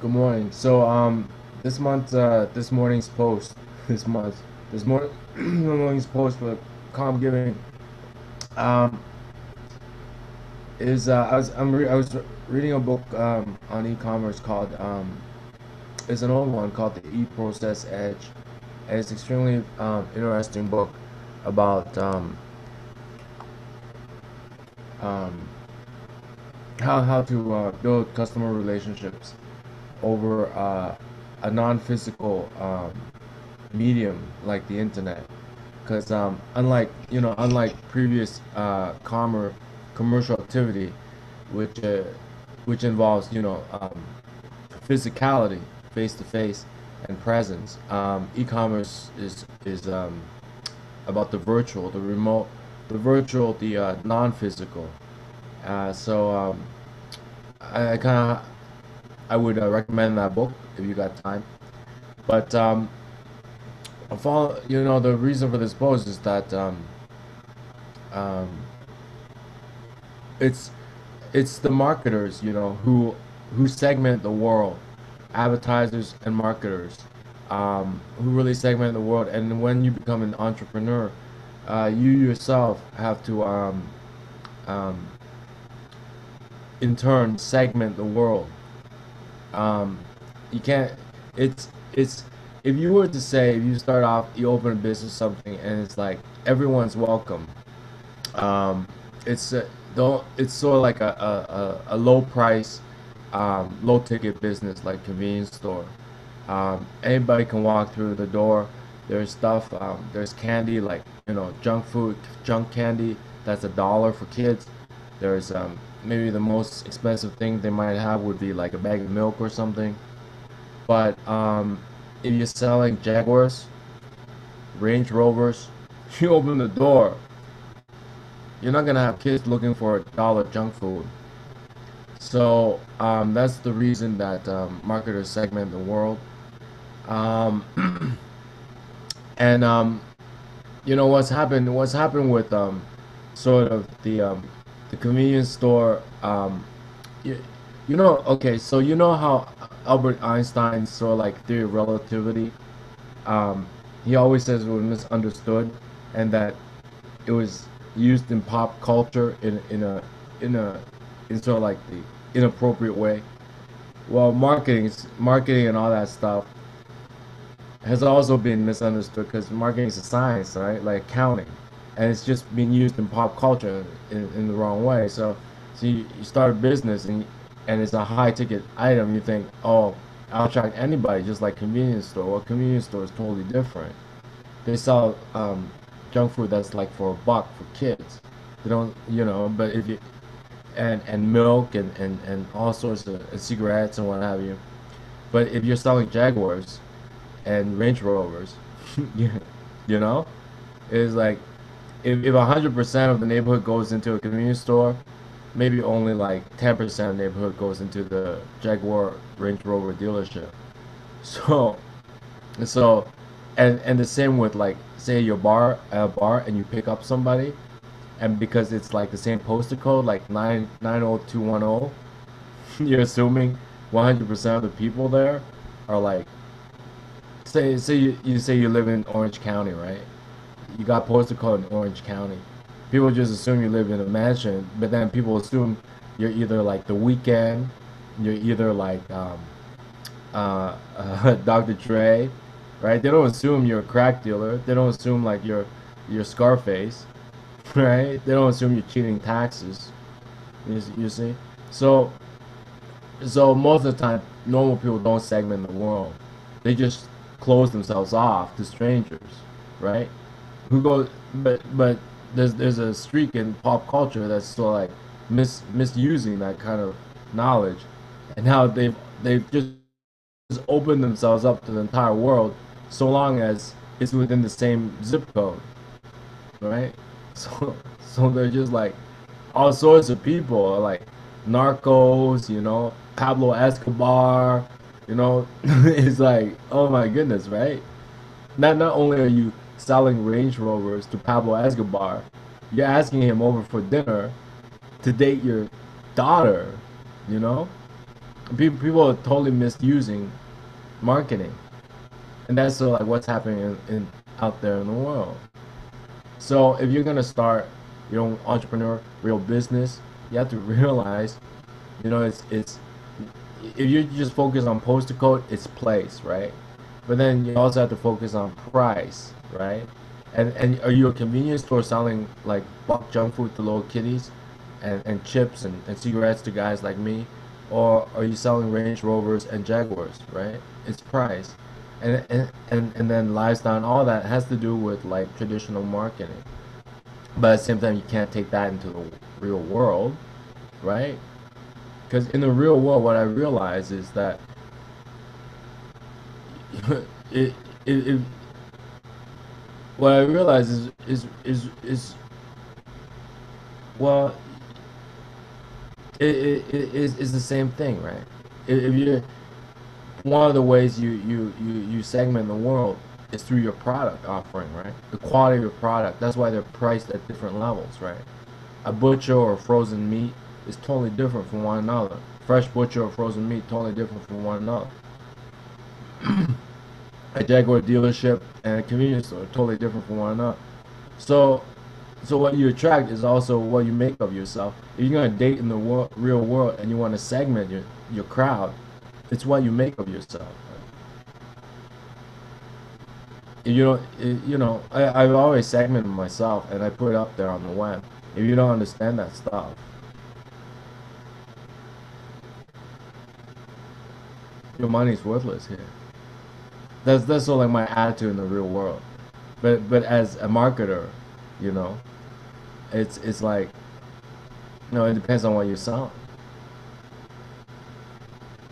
Good morning. This month, this morning's post, this month, this morning, the morning's post for COMMGiving, um, is I was reading a book on e-commerce called it's an old one called the E-Process Edge, and it's extremely interesting book about um, how to build customer relationships over a non-physical medium like the internet. Because unlike previous commercial activity, which uh, which involves physicality, face to face, and presence, e-commerce is about the virtual, the remote, the virtual, the non-physical. I kind of I would recommend that book if you got time. But the reason for this post is that um, it's it's the marketers, who segment the world, advertisers and marketers, who really segment the world. And when you become an entrepreneur, you yourself have to um, in turn segment the world. Um, you can't. It's if you were to say, if you start off, you open a business or something, and it's like everyone's welcome. Um, it's sort of like a low price, low ticket business like convenience store. Anybody can walk through the door. There's stuff. There's candy like junk food, junk candy. That's $1 for kids. There's maybe the most expensive thing they might have would be like a bag of milk or something. But if you're selling Jaguars, Range Rovers, you open the door, you're not gonna have kids looking for $1 junk food. So that's the reason that marketers segment the world. Um, and what's happened? What's happened with sort of the convenience store? You, okay. So you know how Albert Einstein's sort of like theory of relativity. Um, he always says it was misunderstood, and that it was used in pop culture in a in sort of like the inappropriate way. Well, marketing and all that stuff has also been misunderstood because marketing is a science, right? Like accounting, and it's just being used in pop culture in the wrong way. So you start a business and it's a high ticket item. You think, oh, I'll attract anybody, just like convenience store. Well, convenience store is totally different. They sell junk food that's like for $1 for kids. They don't, but if you and milk and all sorts of and cigarettes and what have you. But if you're selling Jaguars and Range Rovers, you, you know, it's like if 100% of the neighborhood goes into a convenience store, maybe only like 10% of the neighborhood goes into the Jaguar Range Rover dealership. So so and the same with like say your bar at a bar and you pick up somebody, and because it's like the same postal code like 90210, you're assuming 100% of the people there are like you say you live in Orange County, right? You got postal code in Orange County. People just assume you live in a mansion, but then people assume you're either like the Weekend, you're either like Dr. Dre, right? They don't assume you're a crack dealer. They don't assume like you're Scarface, right? They don't assume you're cheating taxes. You see? So most of the time, normal people don't segment the world. They just close themselves off to strangers, right? Who go, but there's a streak in pop culture that's sort of like misusing that kind of knowledge, and how they've just opened themselves up to the entire world, so long as it's within the same zip code, right? So they're just like all sorts of people, like Narcos, Pablo Escobar, it's like, oh my goodness, right? Not only are you selling Range Rovers to Pablo Escobar, you're asking him over for dinner to date your daughter, you know? People are totally misusing marketing, and that's so like what's happening in out there in the world. So if you're gonna start your own entrepreneur, real business, you have to realize, it's if you just focus on postal code, it's place, right? But then you also have to focus on price, right? And are you a convenience store selling like buck junk food to little kiddies, and chips and cigarettes to guys like me, or are you selling Range Rovers and Jaguars, right? It's price, and then lifestyle and all that has to do with like traditional marketing. But at the same time, you can't take that into the real world, right? Because in the real world, what I realize is that it, it what I realize is well, is the same thing, right? If you're one of the ways you segment the world is through your product offering, right? The quality of your product. That's why they're priced at different levels, right? A butcher or frozen meat is totally different from one another. Fresh butcher or frozen meat totally different from one another. A Jaguar dealership and a convenience store totally different from one another. So, so what you attract is also what you make of yourself. If you're gonna date in the real world and you want to segment your crowd, it's what you make of yourself. If you don't, I've always segmented myself and I put it up there on the web. If you don't understand that stuff, your money's worthless here. That's sort of like my attitude in the real world. But as a marketer, you know, it's like, it depends on what you're selling.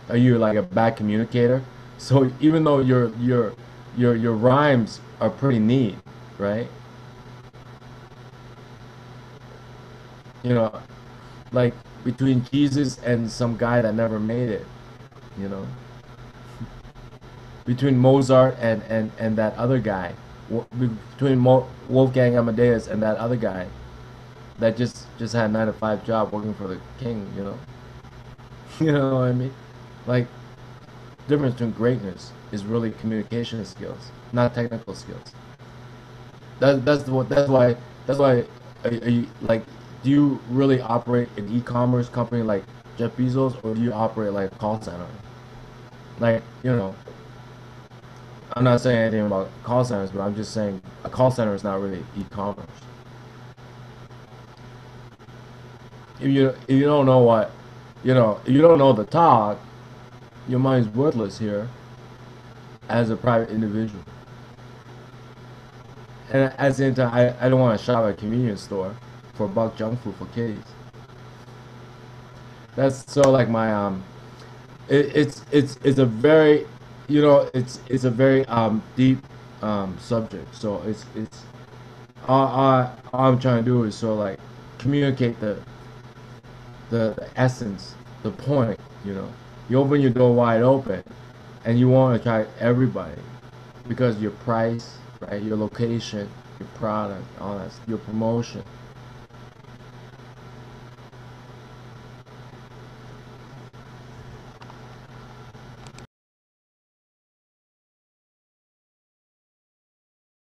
Are you like a bad communicator? So even though your rhymes are pretty neat, right? You know, like between Jesus and some guy that never made it, you know, between Mozart and that other guy, between Wolfgang Amadeus and that other guy that just had a 9 to 5 job working for the king, you know. You know what I mean? Like, difference between greatness is really communication skills, not technical skills. That's why are you, like, do you really operate an e-commerce company like Jeff Bezos, or do you operate like a call center? Like, I'm not saying anything about call centers, but I'm just saying a call center is not really e-commerce. If you don't know what, if you don't know the talk, your money's worthless here as a private individual. And at the same time, I don't want to shop at a convenience store for buck junk food for kids. That's so like my it's a very, it's a very deep subject. So it's all I'm trying to do is so like communicate the essence, the point. You open your door wide open, and you want to attract everybody because your price, right? Your location, your product, all that, your promotion.